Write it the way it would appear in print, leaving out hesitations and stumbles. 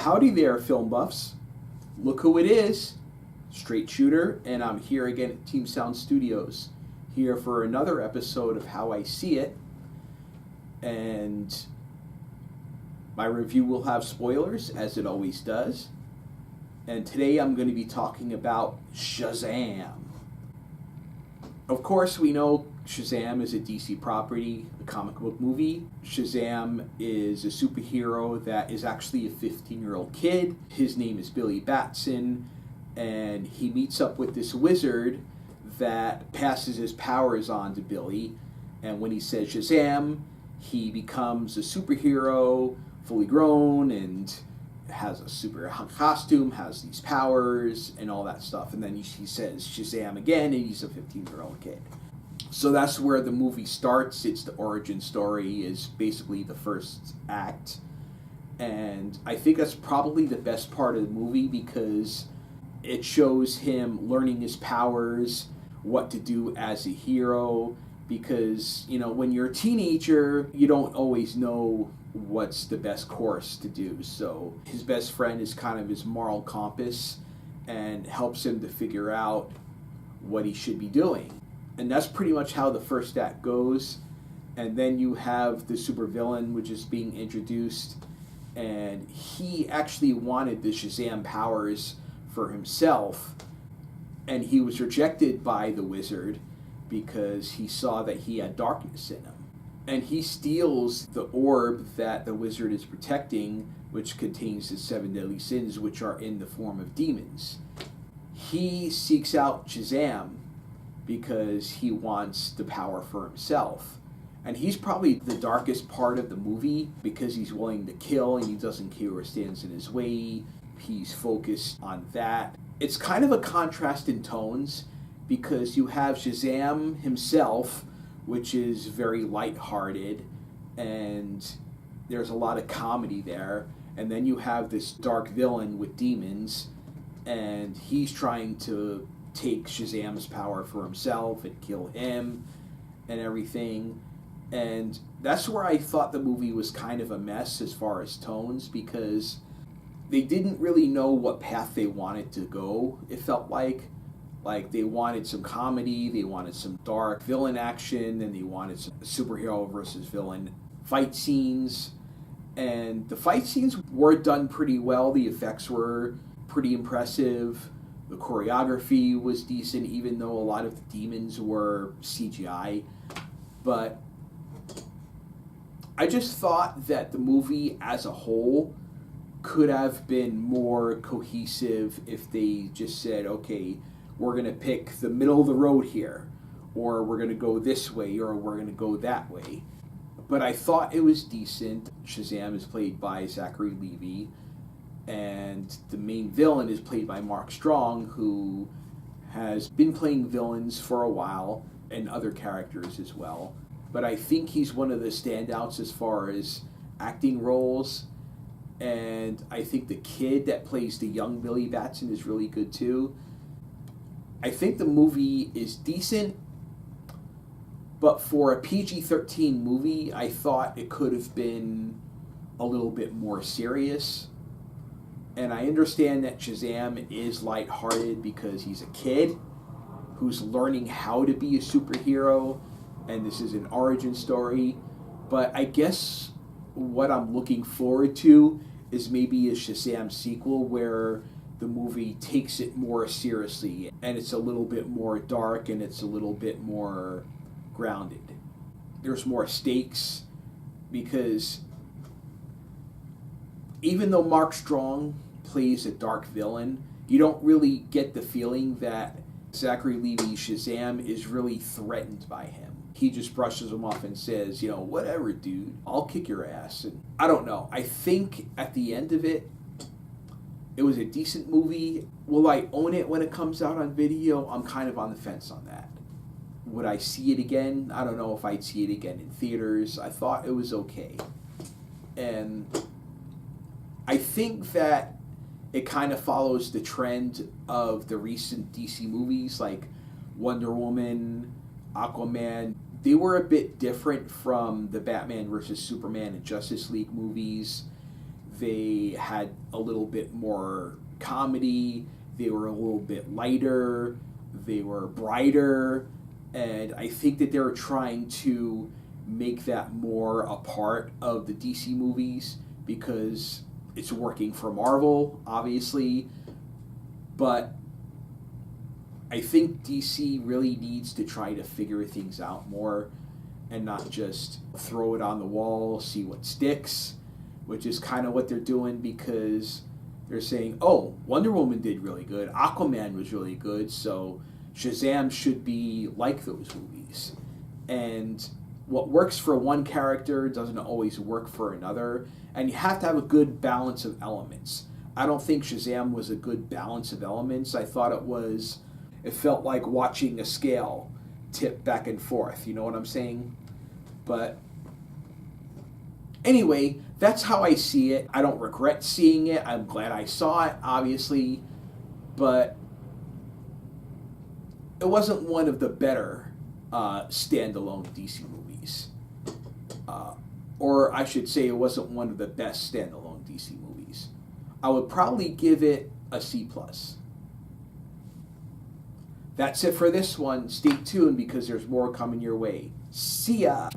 Howdy there, film buffs. Look who it is. Straight Shooter, and I'm here again at Team Sound Studios, here for another episode of How I See It. And my review will have spoilers, as it always does. And today I'm going to be talking about Shazam. Of course, we know Shazam is a DC property, a comic book movie. Shazam is a superhero that is actually a 15-year-old kid. His name is Billy Batson, and he meets up with this wizard that passes his powers on to Billy. And when he says Shazam, he becomes a superhero, fully grown, and has a super costume, has these powers, and all that stuff. And then he says Shazam again, and he's a 15-year-old kid. So that's where the movie starts. It's the origin story, is basically the first act. And I think that's probably the best part of the movie because it shows him learning his powers, what to do as a hero. Because, you know, when you're a teenager, you don't always know what's the best course to do. So his best friend is kind of his moral compass and helps him to figure out what he should be doing. And that's pretty much how the first act goes. And then you have the supervillain, which is being introduced. And he actually wanted the Shazam powers for himself. And he was rejected by the wizard because he saw that he had darkness in him. And he steals the orb that the wizard is protecting, which contains the 7 deadly sins, which are in the form of demons. He seeks out Shazam because he wants the power for himself. And he's probably the darkest part of the movie because he's willing to kill and he doesn't care what stands in his way. He's focused on that. It's kind of a contrast in tones because you have Shazam himself, which is very lighthearted, and there's a lot of comedy there. And then you have this dark villain with demons, and he's trying to take Shazam's power for himself and kill him and everything. And that's where I thought the movie was kind of a mess as far as tones, because they didn't really know what path they wanted to go, it felt like. Like, they wanted some comedy, they wanted some dark villain action, and they wanted some superhero versus villain fight scenes. And the fight scenes were done pretty well. The effects were pretty impressive. The choreography was decent, even though a lot of the demons were CGI. But I just thought that the movie as a whole could have been more cohesive if they just said, okay, we're going to pick the middle of the road here, or we're going to go this way, or we're going to go that way. But I thought it was decent. Shazam is played by Zachary Levi, and the main villain is played by Mark Strong, who has been playing villains for a while, and other characters as well. But I think he's one of the standouts as far as acting roles, and I think the kid that plays the young Billy Batson is really good too. I think the movie is decent, but for a PG-13 movie, I thought it could have been a little bit more serious. And I understand that Shazam is lighthearted because he's a kid who's learning how to be a superhero, and this is an origin story. But I guess what I'm looking forward to is maybe a Shazam sequel where the movie takes it more seriously, and it's a little bit more dark, and it's a little bit more grounded. There's more stakes, because even though Mark Strong plays a dark villain, you don't really get the feeling that Zachary Levi's Shazam is really threatened by him. He just brushes him off and says, you know, whatever, dude, I'll kick your ass. And I don't know. I think at the end of it, it was a decent movie. Will I own it when it comes out on video? I'm kind of on the fence on that. Would I see it again? I don't know if I'd see it again in theaters. I thought it was okay. And I think that it kind of follows the trend of the recent DC movies like Wonder Woman, Aquaman. They were a bit different from the Batman versus Superman and Justice League movies. They had a little bit more comedy. They were a little bit lighter. They were brighter. And I think that they're trying to make that more a part of the DC movies because it's working for Marvel, obviously. But I think DC really needs to try to figure things out more and not just throw it on the wall, see what sticks, which is kind of what they're doing because they're saying, oh, Wonder Woman did really good, Aquaman was really good, so Shazam should be like those movies. And what works for one character doesn't always work for another, and you have to have a good balance of elements. I don't think Shazam was a good balance of elements. I thought it felt like watching a scale tip back and forth, you know what I'm saying? But anyway, that's how I see it. I don't regret seeing it. I'm glad I saw it, obviously, but it wasn't one of the better standalone DC movies. Or I should say it wasn't one of the best standalone DC movies. I would probably give it a C+. That's it for this one. Stay tuned because there's more coming your way. See ya!